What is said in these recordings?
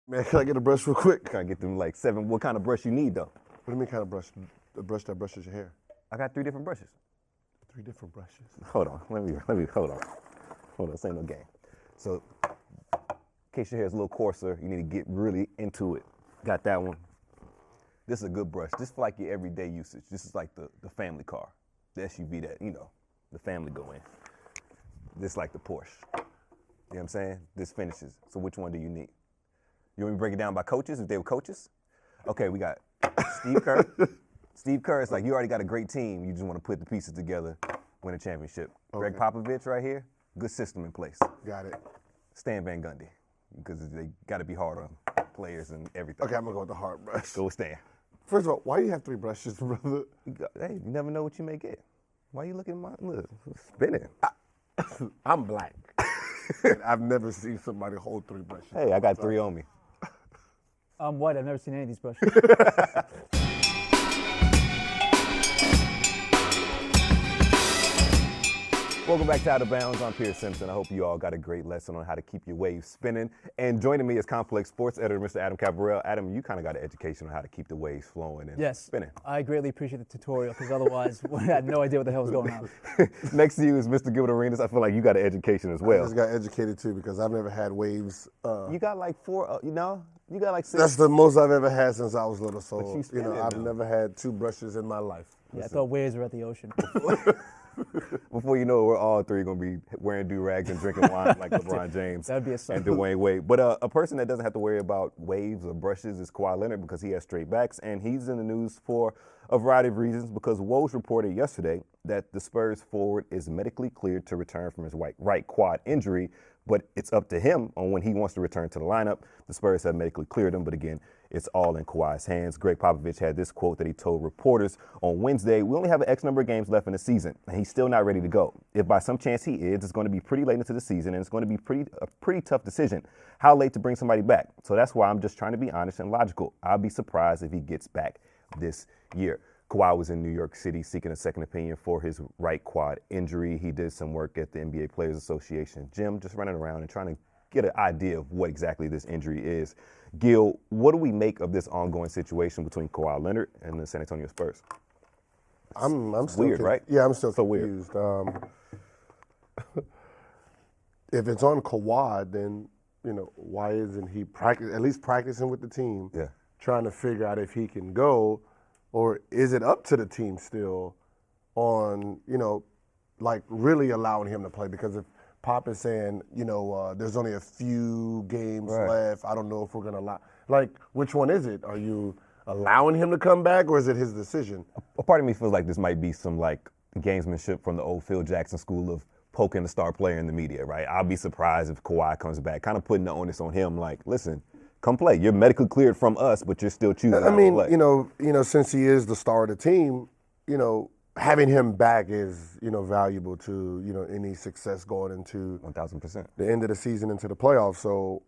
Man, can I get a brush real quick? Can I get them like 7? What kind of brush you need though? What do you mean kind of brush? The brush that brushes your hair. I got 3 different brushes. 3 different brushes. Hold on. Let me hold on. Hold on. This ain't no game. So, in case your hair is a little coarser, you need to get really into it. Got that one. This is a good brush. This is for like your everyday usage. This is like the family car, the SUV that, the family go in. This is like the Porsche. You know what I'm saying? This finishes. So which one do you need? You want me to break it down by coaches, if they were coaches? Okay, we got Steve Kerr. Steve Kerr is like, you already got a great team. You just want to put the pieces together, win a championship. Okay. Greg Popovich right here, good system in place. Got it. Stan Van Gundy, because they got to be hard on players and everything. Okay, I'm going to go with the hard brush. Go with Stan. First of all, why do you have 3 brushes, brother? Hey, you never know what you may get. Why you looking at my, look, spinning. I'm black. I've never seen somebody hold 3 brushes. Hey, I got 3 on me. I'm white. I've never seen any of these brushes. Welcome back to Out of Bounds. I'm Pierce Simpson. I hope you all got a great lesson on how to keep your waves spinning. And joining me is Complex Sports Editor, Mr. Adam Cabral. Adam, you kind of got an education on how to keep the waves flowing and spinning. I greatly appreciate the tutorial because otherwise I had no idea what the hell was going on. Next to you is Mr. Gilbert Arenas. I feel like you got an education as well. I just got educated too because I've never had waves. You got like 4, you got like 6. That's the most I've ever had since I was little. So, you spin it, I've though. never had 2 brushes in my life. Yeah, I thought waves were at the ocean. Before you know it, we're all 3 going to be wearing do-rags and drinking wine like LeBron James That'd be a sight. and Dwayne Wade. But a person that doesn't have to worry about waves or brushes is Kawhi Leonard because he has straight backs, and he's in the news for a variety of reasons because Woj reported yesterday that the Spurs forward is medically cleared to return from his right quad injury, but it's up to him on when he wants to return to the lineup. The Spurs have medically cleared him, but again, it's all in Kawhi's hands. Greg Popovich had this quote that he told reporters on Wednesday: "We only have an X number of games left in the season, and he's still not ready to go. If by some chance he is, it's going to be pretty late into the season, and it's going to be a pretty tough decision how late to bring somebody back. So that's why I'm just trying to be honest and logical. I'll be surprised if he gets back this year." Kawhi was in New York City seeking a second opinion for his right quad injury. He did some work at the NBA Players Association gym, just running around and trying to get an idea of what exactly this injury is. Gil, what do we make of this ongoing situation between Kawhi Leonard and the San Antonio Spurs? I'm still weird, right? Yeah, I'm still So weird. confused. If it's on Kawhi, then why isn't he at least practicing with the team? Yeah. Trying to figure out if he can go, or is it up to the team still on like really allowing him to play? Because if Pop is saying there's only a few games left, I don't know if we're gonna allow. Like, which one is it? Are you allowing him to come back, or is it his decision? A part of me feels like this might be some like gamesmanship from the old Phil Jackson school of poking the star player in the media, right? I'll be surprised if Kawhi comes back, kind of putting the onus on him. Like, listen, come play. You're medically cleared from us, but you're still choosing. I mean, to play. Since he is the star of the team, having him back is valuable to any success going into 1,000%. the end of the season into the playoffs. So,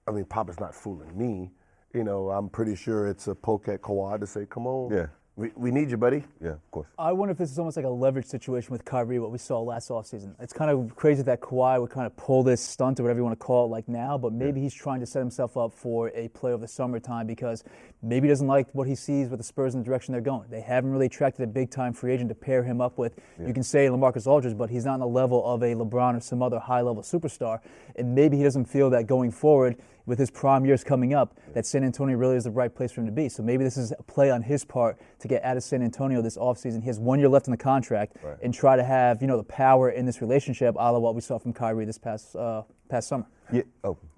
I mean, Pop is not fooling me. I'm pretty sure it's a poke at Kawhi to say, come on. Yeah. We need you, buddy. Yeah, of course. I wonder if this is almost like a leverage situation with Kyrie, what we saw last offseason. It's kind of crazy that Kawhi would kind of pull this stunt or whatever you want to call it like now, but maybe he's trying to set himself up for a play over the summertime because maybe he doesn't like what he sees with the Spurs in the direction they're going. They haven't really attracted a big-time free agent to pair him up with. Yeah. You can say LaMarcus Aldridge, but he's not on the level of a LeBron or some other high-level superstar, and maybe he doesn't feel that going forward with his prime years coming up, that San Antonio really is the right place for him to be. So maybe this is a play on his part to get out of San Antonio this offseason. He has 1 year left in the contract and try to have, the power in this relationship, a la what we saw from Kyrie this past summer. Yeah.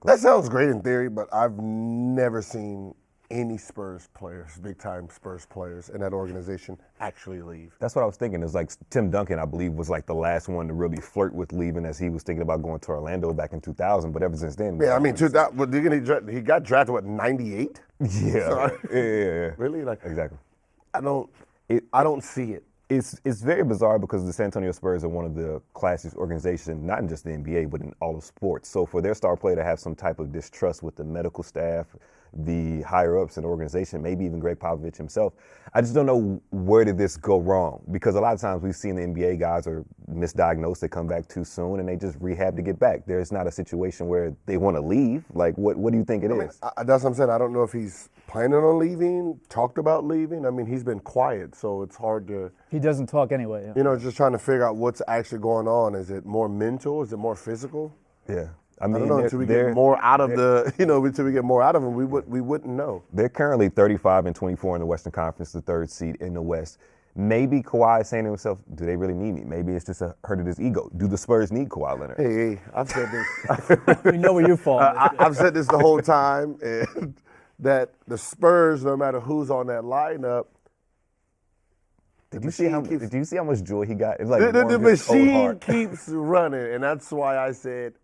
That sounds great in theory, but I've never seen any Spurs players, big-time Spurs players in that organization actually leave. That's what I was thinking. It was like Tim Duncan, I believe, was like the last one to really flirt with leaving as he was thinking about going to Orlando back in 2000. But ever since then, yeah, I mean, 2000. He got drafted what, 98? Yeah, yeah. Really? Like, exactly. I don't see it. It's very bizarre because the San Antonio Spurs are one of the classiest organizations, not in just the NBA, but in all of sports. So for their star player to have some type of distrust with the medical staff, the higher-ups in the organization, maybe even Greg Popovich himself. I just don't know where did this go wrong, because a lot of times we've seen the NBA guys are misdiagnosed, they come back too soon, and they just rehab to get back. There's not a situation where they want to leave. Like, what do you think it is? That's what I'm saying. I don't know if he's planning on leaving, talked about leaving. I mean, he's been quiet, so it's hard to... He doesn't talk anyway. Yeah. Just trying to figure out what's actually going on. Is it more mental? Is it more physical? Yeah. I don't know, until we get more out of until we get more out of him, we wouldn't know. They're currently 35-24 in the Western Conference, the third seed in the West. Maybe Kawhi is saying to himself, do they really need me? Maybe it's just a hurt of his ego. Do the Spurs need Kawhi Leonard? Hey, I've said this. We know where you fall. I've said this the whole time, and that the Spurs, no matter who's on that lineup, Did you see how much joy he got? It's like the machine keeps running, and that's why I said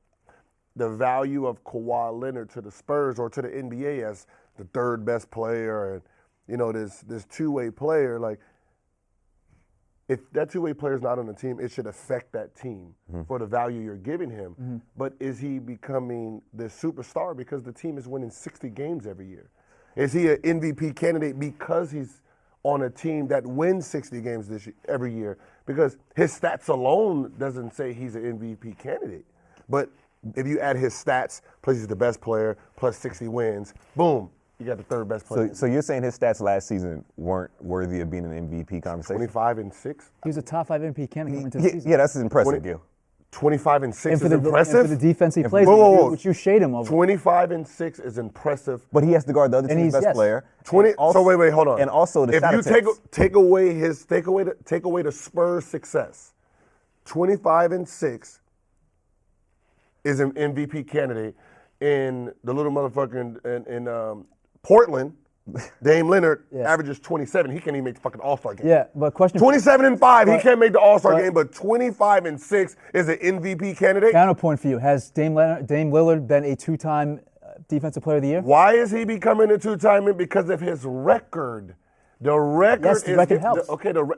the value of Kawhi Leonard to the Spurs or to the NBA as the third best player, and this two-way player. Like, if that two-way player is not on the team, it should affect that team for the value you're giving him. Mm-hmm. But is he becoming the superstar because the team is winning 60 games every year? Is he an MVP candidate because he's on a team that wins 60 games every year? Because his stats alone doesn't say he's an MVP candidate. But if you add his stats, plus he's the best player, plus 60 wins, boom, you got the third best player. So you're saying his stats last season weren't worthy of being an MVP conversation? 25-6. He was a top 5 MVP candidate coming into the season. Yeah, that's impressive, Gil. 25-6 is impressive. And for the defense he plays, which you shade him over. 25-6 is impressive. But he has to guard the other team's best player. So wait, hold on. And also the if you take away the Spurs' success, 25-6 is an MVP candidate. In the little motherfucker in Portland, Dame Leonard averages 27. He can't even make the fucking All-Star game. Yeah, but question. 27-5, he can't make the All-Star game, but 25-6 is an MVP candidate. Counterpoint for you: has Dame Lillard been a two-time Defensive Player of the Year? Why is he becoming a two-timer? Because of his record. The record yes, the record helps.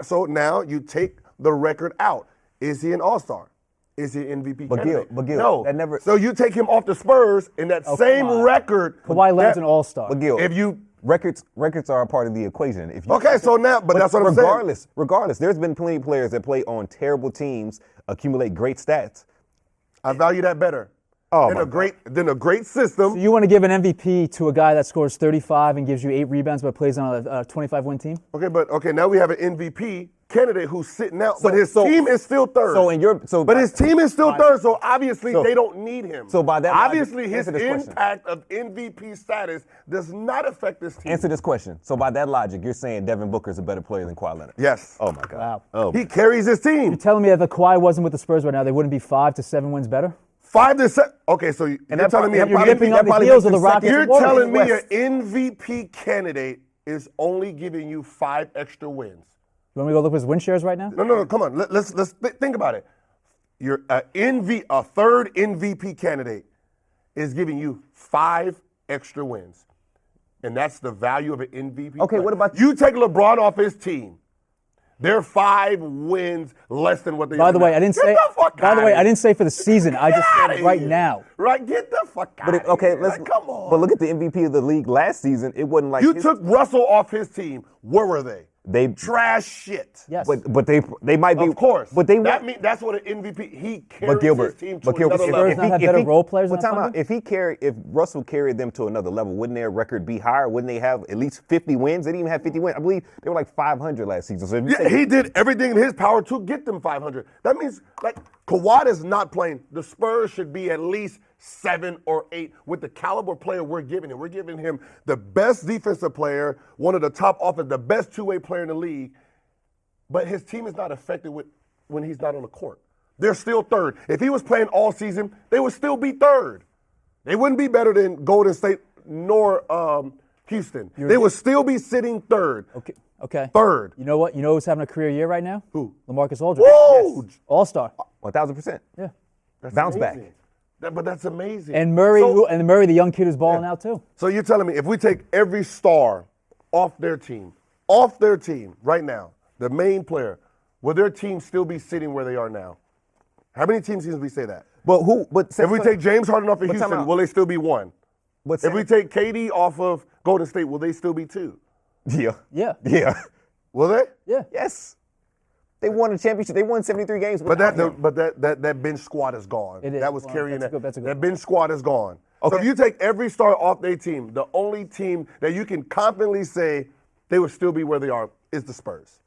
So now you take the record out. Is he an All-Star? Is he MVP candidate? But Gil, no. that never. So you take him off the Spurs in that same record. Kawhi Leonard's an All-Star. But Gil, if you records are a part of the equation. So now, but that's what I'm saying. Regardless, there's been plenty of players that play on terrible teams, accumulate great stats. I value that better. Than a great system. So you want to give an MVP to a guy that scores 35 and gives you 8 rebounds but plays on a 25-win team? Okay, now we have an MVP candidate who's sitting out, but his team is still third. His team is still third, so obviously they don't need him. So by that obviously his impact of MVP status does not affect this team. Answer this question. So by that logic, you're saying Devin Booker is a better player than Kawhi Leonard? Yes. Oh my God. Wow. Oh. He carries his team. You're telling me that if Kawhi wasn't with the Spurs right now, they wouldn't be 5 to 7 wins better? 5 to 7. Okay, so you're telling me you're nipping on the heels of the Rockets. You're telling me an MVP candidate is only giving you 5 extra wins. You want me to go look at his win shares right now? No. Come on. Let's think about it. You're a third MVP candidate is giving you 5 extra wins, and that's the value of an MVP. Okay, what about you? Take LeBron off his team. They're 5 wins less than what they. By the way, I didn't say. By the way, I didn't say for the season. I just said right now. Right, get the fuck out. But okay, come on. But look at the MVP of the league last season. It wasn't like you took Russell off his team. Where were they? They trash shit. Yes. But they might be. Of course. But that's what an MVP. He carries his team to another level. Spurs not have better role players. If Russell carried them to another level, wouldn't their record be higher? Wouldn't they have at least 50 wins? They didn't even have 50 wins. I believe they were like 500 last season. So he did everything in his power to get them 500. That means Kawhi is not playing. The Spurs should be at least 7 or 8 with the caliber player we're giving him. We're giving him the best defensive player, one of the top the best two-way player in the league. But his team is not affected when he's not on the court. They're still third. If he was playing all season, they would still be third. They wouldn't be better than Golden State nor Houston. They would still be sitting third. Okay. Third. You know what? You know who's having a career year right now? Who? LaMarcus Aldridge. Whoa! Yes. All-star. 1,000%. Yeah. That's bounce amazing. back. But that's amazing. And Murray, the young kid who's balling out too. So you're telling me if we take every star off their team right now, the main player, will their team still be sitting where they are now? How many teams can we say that? But if we take James Harden off of Houston, will they still be 1? If we take KD off of Golden State, will they still be 2? Yeah. Yeah. Yeah. Will they? Yeah. Yes. They won a championship. They won 73 games. But that bench squad is gone. It is. That was Well, carrying that's a good that bench squad is gone. Okay. So if you take every star off their team, the only team that you can confidently say they would still be where they are is the Spurs.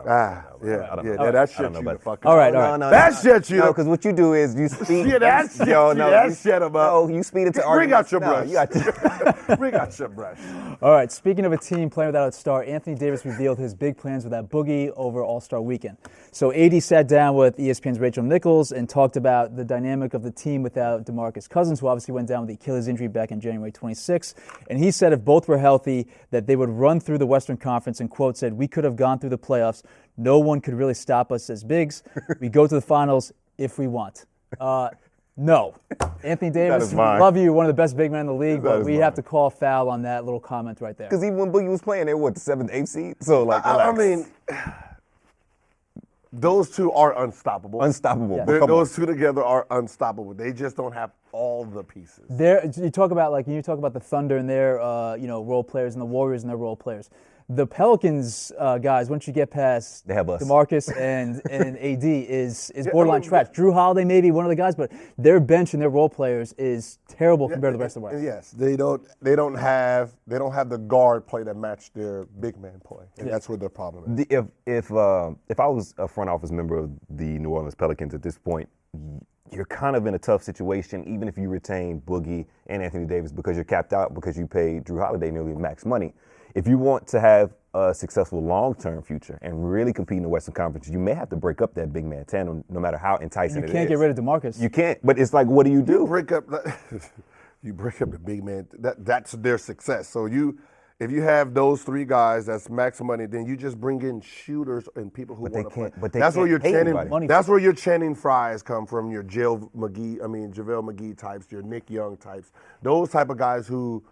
That shit you the fuck up. All right. That shit you. No, because what you do is you speed. Yeah, that shit. That shit about. No, you speed it to Bring out your brush. You got to. Bring out your brush. All right, speaking of a team playing without a star, Anthony Davis revealed his big plans without Boogie over All-Star Weekend. So AD sat down with ESPN's Rachel Nichols and talked about the dynamic of the team without DeMarcus Cousins, who obviously went down with the Achilles injury back in January 26. And he said if both were healthy, that they would run through the Western Conference and, quote, said, we could have gone through the playoffs. No one could really stop us as bigs. We go to the finals if we want. No. Anthony Davis, love you, one of the best big men in the league, but we have to call foul on that little comment right there. Because even when Boogie was playing, they were the 7th, 8th seed. So, like, I mean, those two are unstoppable. Unstoppable. Yeah. Those two together are unstoppable. They just don't have all the pieces. You talk about the Thunder and their role players and the Warriors and their role players. The Pelicans guys, once you get past DeMarcus and AD, is borderline trash. Drew Holiday may be one of the guys, but their bench and their role players is terrible compared to the rest of the West. Yes, they don't have the guard play that match their big man play, and that's where their problem is. If I was a front office member of the New Orleans Pelicans at this point, you're kind of in a tough situation, even if you retain Boogie and Anthony Davis, because you're capped out because you paid Drew Holiday nearly max money. If you want to have a successful long-term future and really compete in the Western Conference, you may have to break up that big man tandem, no matter how enticing it is. You can't get rid of DeMarcus. You can't, but it's like, what do you do? You break up the big man. That's their success. So if you have those three guys, that's max money. Then you just bring in shooters and people who want to play. But they that's can't where your pay Channing. anybody. That's where your Channing Fries come from. Your JaVale McGee types. Your Nick Young types. Those type of guys who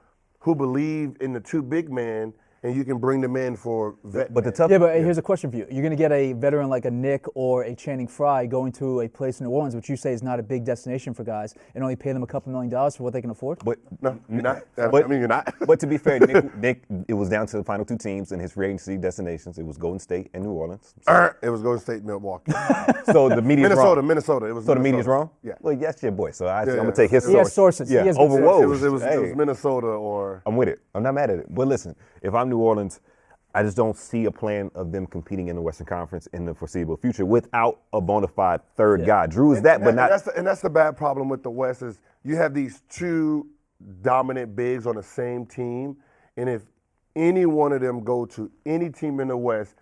believe in the two big men. And you can bring them in for vet. But here's a question for you. You're going to get a veteran like a Nick or a Channing Frye going to a place in New Orleans, which you say is not a big destination for guys, and only pay them a couple $1 million for what they can afford? But no, you're not. You're not. But to be fair, Nick, it was down to the final two teams in his free agency destinations. It was Golden State and New Orleans. It was Golden State and Milwaukee. So the media's wrong. Minnesota. It was. So the media's wrong? Yeah. Well, yes, your boy. So I'm going to take his source. He has sources. Yeah. Over Woj. It was Minnesota or. I'm with it. I'm not mad at it. But listen, if I'm New Orleans, I just don't see a plan of them competing in the Western Conference in the foreseeable future without a bona fide third guy. Drew is but not. That's the bad problem with the West is you have these two dominant bigs on the same team, and if any one of them go to any team in the West,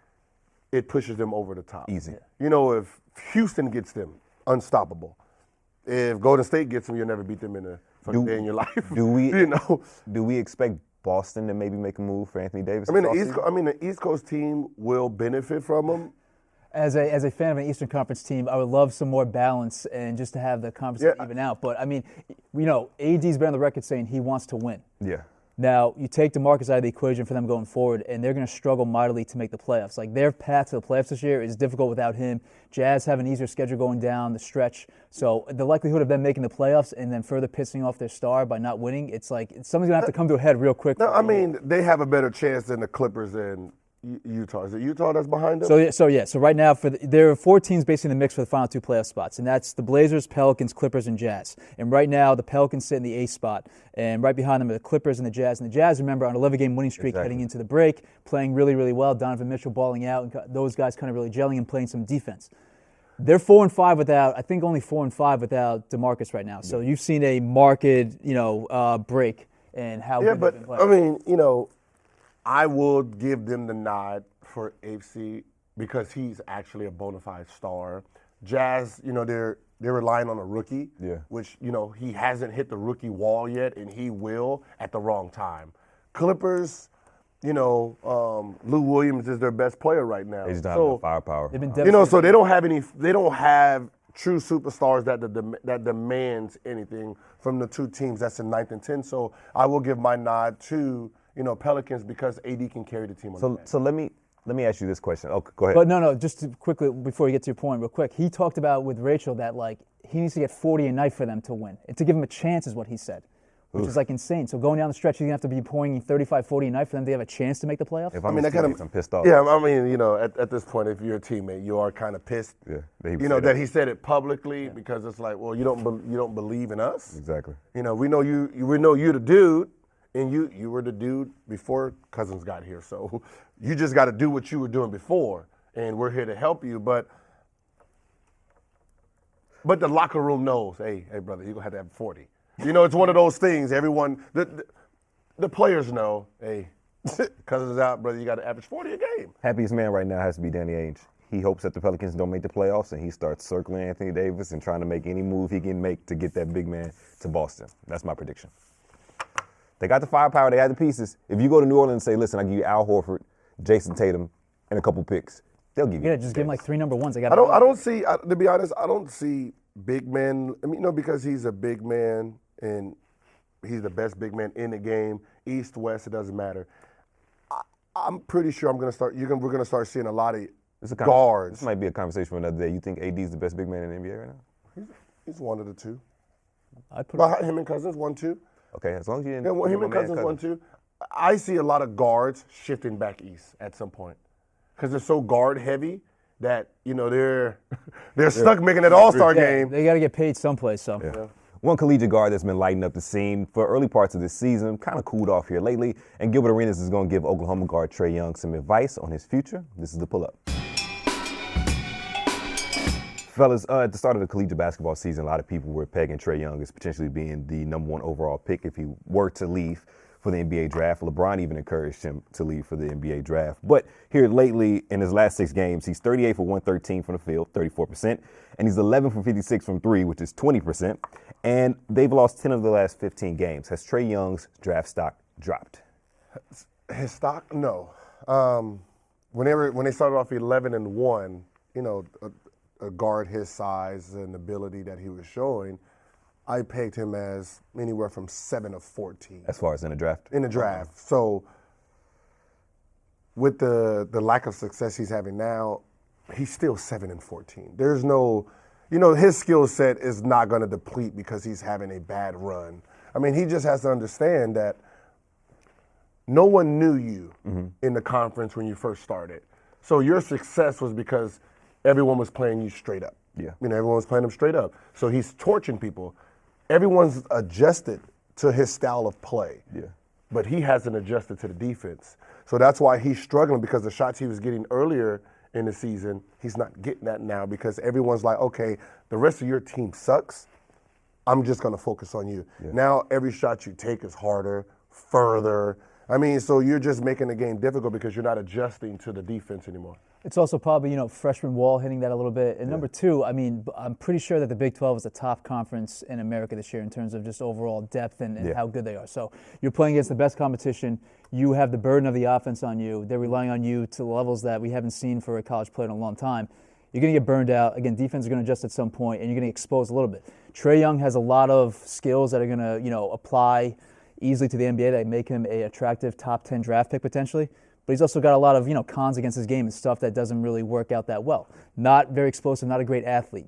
it pushes them over the top. Easy. You know, if Houston gets them, unstoppable. If Golden State gets them, you'll never beat them in a fucking day in your life. Do we? Do we expect Boston to maybe make a move for Anthony Davis? The East Coast team will benefit from him. As a fan of an Eastern Conference team, I would love some more balance and just to have the conference even out. But I mean, AD's been on the record saying he wants to win. Yeah. Now, you take DeMarcus out of the equation for them going forward, and they're going to struggle mightily to make the playoffs. Like, their path to the playoffs this year is difficult without him. Jazz have an easier schedule going down the stretch. So the likelihood of them making the playoffs and then further pissing off their star by not winning, it's like something's going to have to come to a head real quick. No, I mean, they have a better chance than the Clippers and Utah. Is it Utah that's behind them? So right now, there are 4 teams basically in the mix for the final 2 playoff spots, and that's the Blazers, Pelicans, Clippers, and Jazz. And right now, the Pelicans sit in the 8th spot, and right behind them are the Clippers and the Jazz. And the Jazz, remember, on an 11-game winning streak heading into the break, playing really, really well. Donovan Mitchell balling out, and those guys kind of really gelling and playing some defense. They're 4-5 without, I think only 4-5 without DeMarcus right now. So you've seen a marked, break in how good they've been playing. I mean, I would give them the nod for AFC because he's actually a bona fide star. Jazz, they're relying on a rookie, which, he hasn't hit the rookie wall yet, and he will at the wrong time. Clippers, Lou Williams is their best player right now. He's not having firepower. They've been so they don't have true superstars that demands anything from the two teams that's in 9th and 10th. So I will give my nod to Pelicans because AD can carry the team on the back. So let me ask you this question. Oh, go ahead. But no, just to quickly before you get to your point, real quick. He talked about with Rachel that he needs to get 40 a night for them to win, and to give him a chance is what he said. which is like insane. So going down the stretch, you're going to have to be pouring 35, 40 a night for them to have a chance to make the playoffs? If I'm his teammates, I'm pissed off. Yeah, I mean, at this point, if you're a teammate, you are kind of pissed. Yeah, that he said it publicly because it's like, well, you don't believe in us. Exactly. We know you're the dude, and you were the dude before Cousins got here. So you just got to do what you were doing before, and we're here to help you. But the locker room knows, hey, brother, you're gonna have to have 40. It's one of those things. Everyone, the players know, hey, Cousins is out, brother. You got to average 40 a game. Happiest man right now has to be Danny Ainge. He hopes that the Pelicans don't make the playoffs, and he starts circling Anthony Davis and trying to make any move he can make to get that big man to Boston. That's my prediction. They got the firepower. They had the pieces. If you go to New Orleans and say, listen, I give you Al Horford, Jason Tatum, and a couple picks, they'll give you. Yeah, just give him like 3 number ones. I don't see. To be honest, I don't see big men. I mean, because he's a big man and he's the best big man in the game. East, West, it doesn't matter. I'm pretty sure we're gonna start seeing a lot of guards. This might be a conversation for another day. You think AD is the best big man in the NBA right now? He's one of the two. I'd put Behind him and Cousins, 1-2. Okay, as long as you didn't. Yeah, him and Cousins, 1-2. I see a lot of guards shifting back east at some point because they're so guard heavy that they're stuck making that All-Star game. They got to get paid someplace. So. Yeah. One collegiate guard that's been lighting up the scene for early parts of this season, kind of cooled off here lately, and Gilbert Arenas is going to give Oklahoma guard Trae Young some advice on his future. This is the pull-up. Fellas, at the start of the collegiate basketball season, a lot of people were pegging Trae Young as potentially being the number 1 overall pick if he were to leave for the NBA draft. LeBron even encouraged him to leave for the NBA draft. But here lately, in his last 6 games, he's 38 for 113 from the field, 34%, and he's 11 for 56 from 3, which is 20%. And they've lost 10 of the last 15 games. Has Trae Young's draft stock dropped? His stock, no. When they started off 11-1, a guard his size and ability that he was showing, I pegged him as anywhere from 7 to 14. As far as in the draft? In the draft. So with the lack of success he's having now, he's still 7-14. There's no, his skill set is not going to deplete because he's having a bad run. I mean, he just has to understand that no one knew you in the conference when you first started. So your success was because everyone was playing you straight up. Yeah. Everyone was playing him straight up. So he's torching people. Everyone's adjusted to his style of play. Yeah. But he hasn't adjusted to the defense. So that's why he's struggling, because the shots he was getting earlier in the season, he's not getting that now because everyone's like, okay, the rest of your team sucks. I'm just going to focus on you. Yeah. Now every shot you take is harder, further. I mean, so you're just making the game difficult because you're not adjusting to the defense anymore. It's also probably, freshman wall hitting that a little bit. And number 2, I mean, I'm pretty sure that the Big 12 is the top conference in America this year in terms of just overall depth and how good they are. So you're playing against the best competition. You have the burden of the offense on you. They're relying on you to levels that we haven't seen for a college player in a long time. You're going to get burned out. Again, defense is going to adjust at some point, and you're going to get exposed a little bit. Trae Young has a lot of skills that are going to, apply easily to the NBA that make him a attractive top 10 draft pick potentially. But he's also got a lot of, cons against his game and stuff that doesn't really work out that well. Not very explosive, not a great athlete.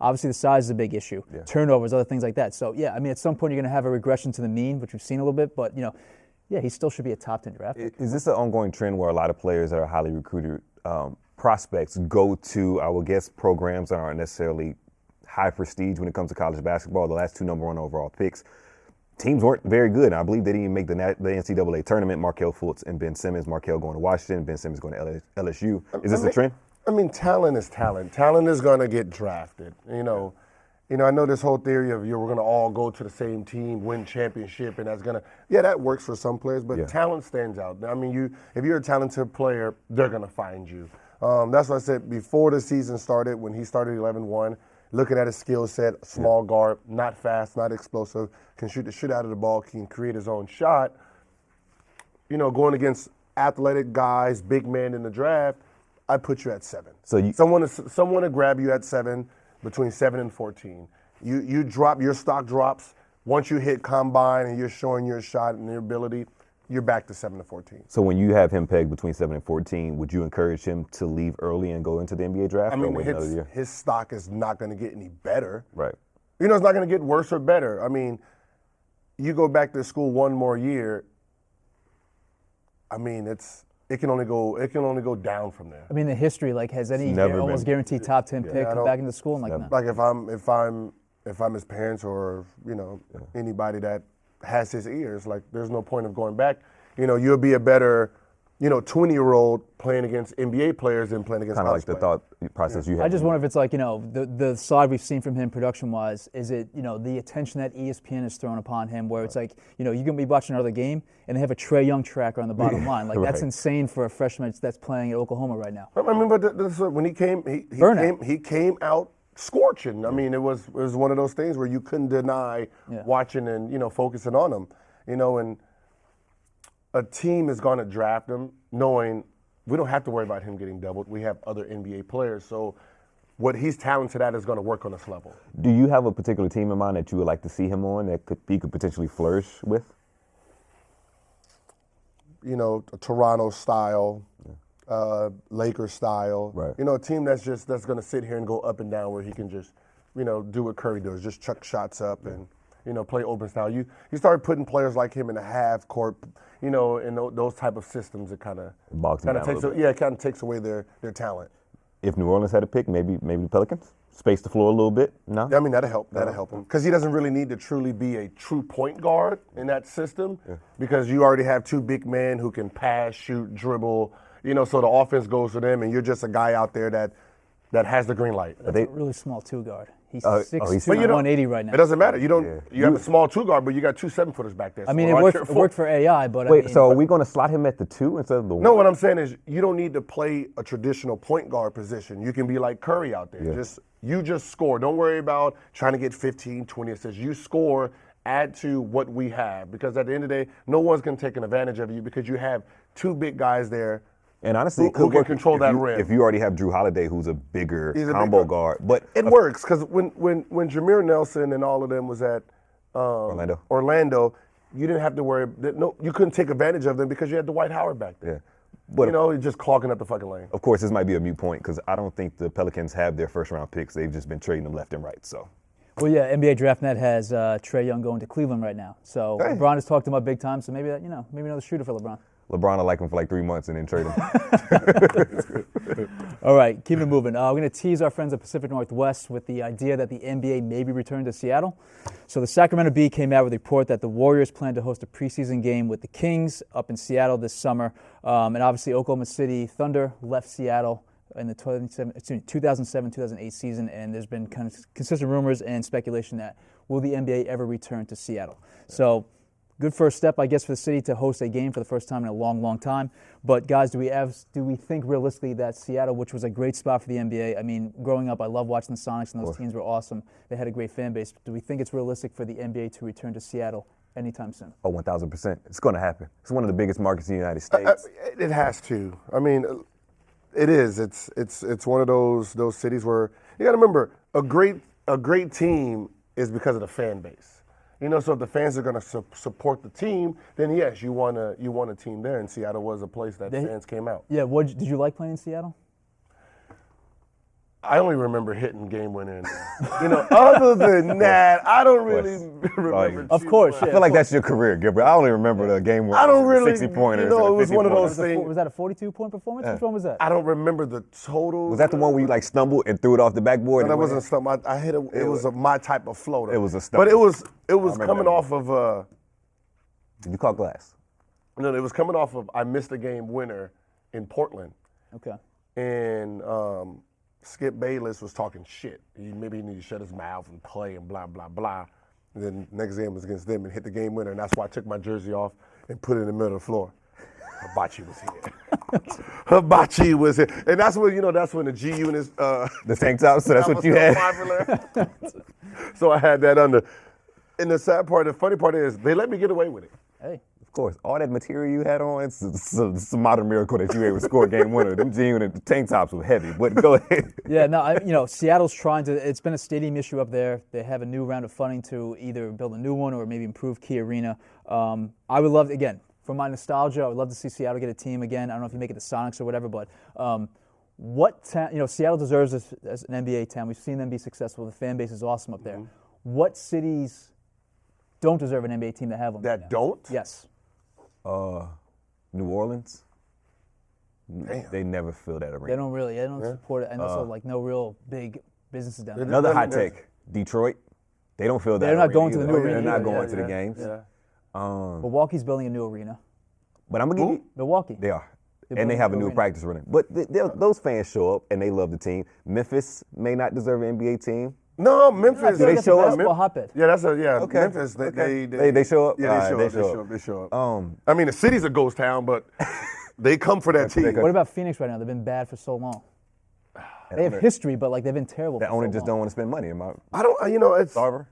Obviously the size is a big issue. Yeah. Turnovers, other things like that. So, yeah, I mean, at some point you're going to have a regression to the mean, which we've seen a little bit. But, he still should be a top 10 draft pick. Is this an ongoing trend where a lot of players that are highly recruited prospects go to, I would guess, programs that aren't necessarily high prestige when it comes to college basketball? The last 2 number 1 overall picks. Teams weren't very good. I believe they didn't even make the NCAA tournament. Markelle Fultz and Ben Simmons. Markelle going to Washington, Ben Simmons going to LSU. Is this a trend? I mean, talent is talent. Talent is going to get drafted. I know this whole theory of we're going to all go to the same team, win championship, and that's going to, that works for some players, but talent stands out. I mean, if you're a talented player, they're going to find you. That's what I said before the season started, when he started 11-1. Looking at his skill set, small guard, not fast, not explosive, can shoot the shit out of the ball, can create his own shot. Going against athletic guys, big men in the draft, I put you at 7. So someone to grab you at 7, between 7 and 14. You drop, your stock drops. Once you hit combine and you're showing your shot and your ability, you're back to 7 to 14. So when you have him pegged between 7 and 14, would you encourage him to leave early and go into the NBA draft? I mean, his stock is not going to get any better. Right. It's not going to get worse or better. I mean, you go back to school one more year, I mean, it can only go down from there. I mean, the history, like, has any almost guaranteed top 10 pick come back into school? Like, no. Like if I'm his parents or anybody that has his ears, like, there's no point of going back. You'll be a better 20-year-old playing against NBA players than playing against kind of like the thought process you had. I just wonder if it's like, the side we've seen from him production-wise, is it, the attention that ESPN has thrown upon him where it's like, you're going to be watching another game and they have a Trae Young tracker on the bottom line. Like, that's insane for a freshman that's playing at Oklahoma right now. I mean, but when he came, he came out scorching. I mean, it was one of those things where you couldn't deny watching and, focusing on him, and a team is going to draft him knowing we don't have to worry about him getting doubled. We have other NBA players. So what he's talented at is going to work on this level. Do you have a particular team in mind that you would like to see him on that he could potentially flourish with? A Toronto style, Lakers style. Right. A team that's going to sit here and go up and down where he can just, do what Curry does, just chuck shots up and play open style. You start putting players like him in a half court, in those type of systems. It kind of takes away their talent. If New Orleans had a pick, maybe the Pelicans space the floor a little bit. No, I mean that'll help him because he doesn't really need to truly be a true point guard in that system because you already have two big men who can pass, shoot, dribble. So the offense goes to them, and you're just a guy out there that has the green light. That's a really small two-guard. He's 6'2", 180 right now. It doesn't matter. You have a small two-guard, but you got two 7-footers back there. I mean, it worked for AI, but wait. So are we going to slot him at the 2 instead of the 1? No, what I'm saying is you don't need to play a traditional point guard position. You can be like Curry out there. You just score. Don't worry about trying to get 15, 20 assists. You score, add to what we have, because at the end of the day, no one's going to take an advantage of you because you have two big guys there. And honestly, who can control that rim. If you already have Drew Holiday, who's a bigger combo guard. But it works because when Jameer Nelson and all of them was at Orlando, you didn't have to worry. You couldn't take advantage of them because you had Dwight Howard back there. Yeah. But you're just clogging up the fucking lane. Of course, this might be a moot point because I don't think the Pelicans have their first-round picks. They've just been trading them left and right. So. Well, yeah, NBA DraftNet has Trae Young going to Cleveland right now. So LeBron has talked him up big time. So maybe maybe another shooter for LeBron. LeBron will like him for like 3 months and then trade him. All right, keep it moving. We're going to tease our friends at Pacific Northwest with the idea that the NBA may be returned to Seattle. So the Sacramento Bee came out with a report that the Warriors plan to host a preseason game with the Kings up in Seattle this summer. And obviously Oklahoma City Thunder left Seattle in the 2007-2008 season, and there's been kind of consistent rumors and speculation that will the NBA ever return to Seattle. So good first step, I guess, for the city to host a game for the first time in a long, long time. But guys, do we think realistically that Seattle, which was a great spot for the NBA? I mean, growing up, I loved watching the Sonics, and those teams were awesome. They had a great fan base. Do we think it's realistic for the NBA to return to Seattle anytime soon? Oh, 1,000%. It's going to happen. It's one of the biggest markets in the United States. It has to. I mean, it is. It's one of those cities where you got to remember a great team is because of the fan base. So if the fans are going to support the team, then yes, you want a team there. And Seattle was a place that fans came out. Yeah. Did you like playing in Seattle? I only remember hitting game winner. Other than that, I don't really remember. Of course, I feel like that's your career, Gilbert. I only remember the game winner. I don't really 60-pointers. It was one of those things. Was that a 42-point performance? Which one was that? I don't remember the total. Was that the one where you stumbled and threw it off the backboard? No, that wasn't a stump. I hit it. It was my type of floater. It was a stump. But it was coming off of. Did you call glass? No, it was coming off of. I missed a game winner in Portland. Okay. And Skip Bayless was talking shit. Maybe he needed to shut his mouth and play and blah, blah, blah. And then next game was against them and hit the game winner, and that's why I took my jersey off and put it in the middle of the floor. Hibachi was here. Hibachi was here. And that's when the G units. The tank top, so that's what you had. Popular. So I had that under. And the funny part is they let me get away with it. Hey. Of course, all that material you had on, it's a modern miracle that you were able to score a game winner. Them jeans and the tank tops were heavy, but go ahead. Yeah, no, Seattle's trying to. It's been a stadium issue up there. They have a new round of funding to either build a new one or maybe improve Key Arena. I would love, again, for my nostalgia, I would love to see Seattle get a team again. I don't know if you make it the Sonics or whatever, but Seattle deserves this as an NBA town. We've seen them be successful. The fan base is awesome up there. Mm-hmm. What cities don't deserve an NBA team to have them. That don't? Yes. New Orleans. Damn. They never fill that arena. They don't support it. And also, like, no real big businesses down there. Another hot take. Detroit. They don't fill that They're not arena going to the either. new arena They're not either. going to the games. Yeah. Milwaukee's building a new arena. But I'm going to give you. Milwaukee. They are. They're And they building have a a new arena. practice arena. But those fans show up and they love the team. Memphis may not deserve an NBA team. No, I Memphis. feel like they that's show a up? basketball hotbed. Yeah, that's Okay. Memphis. Okay. They They show up? Yeah, All they right, show they up. show up. They show up. I mean, the city's a ghost town, but they come for that team. What about Phoenix right now? They've been bad for so long. They have history, but like they've been terrible. That for owner so just long. don't want to spend money. Am I I don't. It's. Sarver?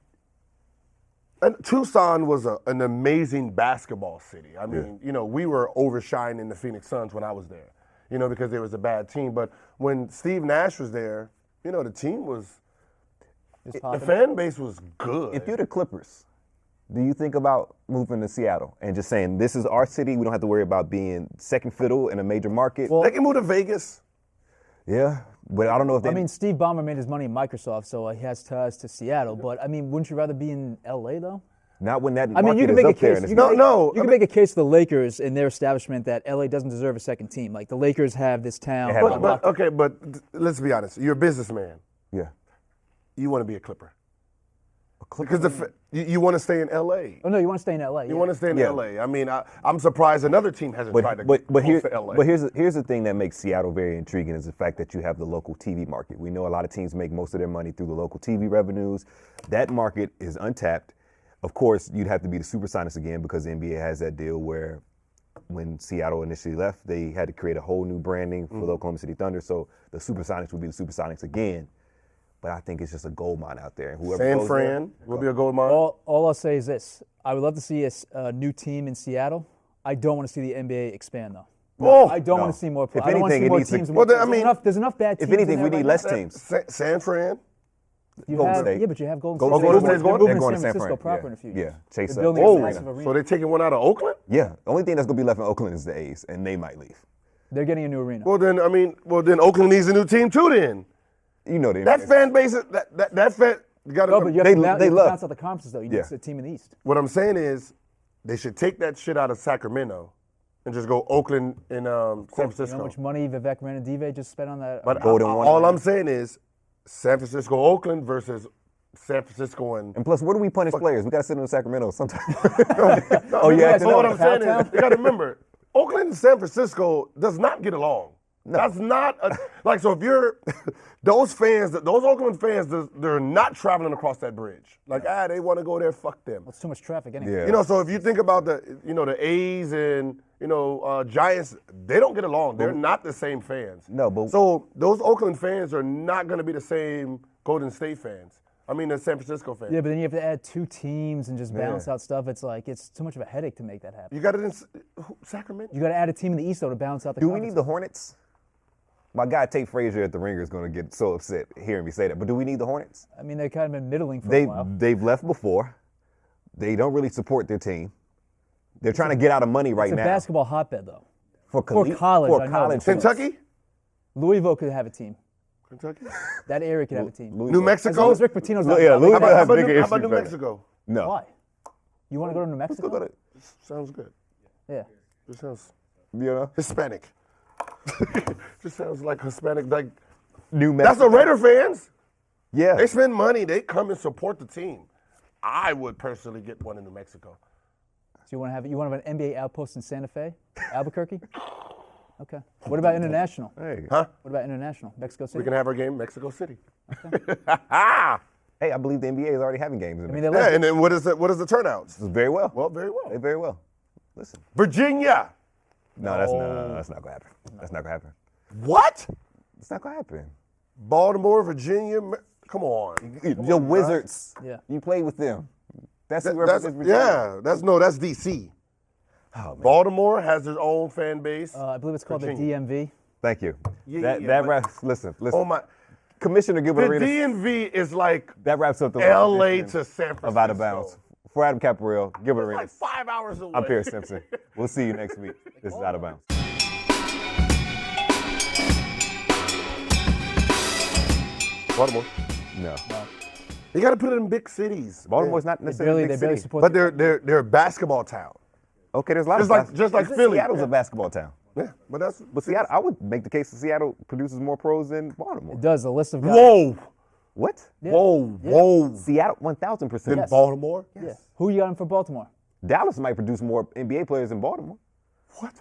And Tucson was an amazing basketball city. I mean, we were overshining the Phoenix Suns when I was there, because there was a bad team. But when Steve Nash was there, the team was, the popping. fan base was good. If you're the Clippers, do you think about moving to Seattle and just saying, this is our city, we don't have to worry about being second fiddle in a major market? They can move to Vegas. Yeah, but I don't know if they... I mean, Steve Ballmer made his money in Microsoft, so he has ties to Seattle. But I mean, wouldn't you rather be in LA though? not when that I mean, you market can is make a up there. case. And You it's can No, make, you can make a case to the Lakers in their establishment that LA doesn't deserve a second team. Like the Lakers have this town. They have But let's be honest. You're a businessman. yeah. You want to be a Clipper. Because you want to stay in LA. Oh no, you want to stay in LA. You want to stay in Yeah. LA. I mean, I'm surprised another team hasn't tried to But go here's to LA. here's the thing that makes Seattle very intriguing is the fact that you have the local TV market. We know a lot of teams make most of their money through the local TV revenues. That market is untapped. Of course, you'd have to be the Supersonics again because the NBA has that deal where when Seattle initially left, they had to create a whole new branding for the Oklahoma City Thunder. So the Supersonics would be the Supersonics again. But I think it's just a gold mine out there. And whoever San goes Fran will be a gold mine. All I'll say is this: I would love to see a new team in Seattle. I don't want to see the NBA expand though. I don't want to see more. If I don't want to anything, see it more needs to- teams. Well, then, I mean, there's enough bad teams. If anything, in we there need right less now. teams. San Fran. You Golden have, State. yeah, but you have Golden Golden State. Golden State's going? They're They're moving going to to San San Francisco Fran. proper in a few Yeah. years. Chase They're up. building a massive arena. So they're taking one out of Oakland? Yeah. The only thing that's going to be left in Oakland is the A's, and they might leave. They're getting a new arena. Well, then Oakland needs a new team too. Then You know they. that fan base, that fan. You got No, but you to. have to they love- bounce out the conferences though. You need Yeah. a team in the East. What I'm saying is, they should take that shit out of Sacramento, and just go Oakland and San You Francisco. know how much money Vivek Ranadive just spent on that? But Golden one. all I'm saying is, San Francisco, Oakland versus San Francisco and. And plus, where do we punish players? We got to send them to Sacramento sometime. Oh yeah, So what I'm saying Cowtown? is, you got to remember, Oakland and San Francisco does not get along. No. That's not so. If you're those fans, those Oakland fans, they're not traveling across that bridge. Like they want to go there. Fuck them. It's too much traffic anyway. Yeah. So if you think about the A's and Giants, they don't get along. They're not the same fans. No, but- so those Oakland fans are not going to be the same Golden State fans. I mean, the San Francisco fans. Yeah, but then you have to add two teams and just balance out stuff. It's too much of a headache to make that happen. You got it in Sacramento. You got to add a team in the East though to balance out the. Do we conference. need the Hornets? My guy Tate Frazier at the Ringer is going to get so upset hearing me say that. But do we need the Hornets? I mean, they've kind of been middling for a while. They've left before. They don't really support their team. They're trying to get out of money right It's a now. basketball hotbed though. for college, For I know. college. Kentucky. Louisville could have a team. Kentucky. That area could have a team. New As Mexico. long as Rick Pitino's not. Yeah, out. Louisville How has about, bigger how about issues New for that. Mexico? No. Why? You want to go to New Mexico? Go to, Sounds good. Yeah. Just sounds you know, Hispanic. Just sounds like Hispanic. Like New that's Mexico. the Raider fans. Yeah. They spend money. They come and support the team. I would personally get one in New Mexico. So you want to have an NBA outpost in Santa Fe, Albuquerque? Okay. What about international? Hey. Huh? What about international? Mexico City? We can have our game in Mexico City. Hey, I believe the NBA is already having games in I mean, there. they Yeah, left and then what is the turnouts? Very well. Well, very well. Very well. Listen. Virginia. No, that's not gonna happen. That's not gonna happen. What? It's not gonna happen. Baltimore, Virginia. Come on. The Wizards. Yeah. You played with them. That's who That's represents Virginia. That's DC. Oh, man. Baltimore has their own fan base. I believe it's called Virginia. the DMV. Thank you. Yeah, that but- wraps. Listen. Oh my. Commissioner Gilbert The Arenas. DMV is like That wraps up the LA edition to San Francisco. of Out of Bounds. For Adam Caparel, Gilbert Like Arenas. 5 hours away. I'm Pierce Simpson. We'll see you next week. This is Out of Bounds. Baltimore. No. You got to put it in big cities. Baltimore's not necessarily a big barely city. support. But they're a basketball town. Okay, there's a lot Just like Philly. Seattle's a basketball town. Yeah, but Seattle, I would make the case that Seattle produces more pros than Baltimore. It does. The list of guys. Whoa, What? Yeah. whoa. Seattle, 1,000%. In Yes. Baltimore? Yeah. Who you got him for Baltimore? Dallas might produce more NBA players than Baltimore. What?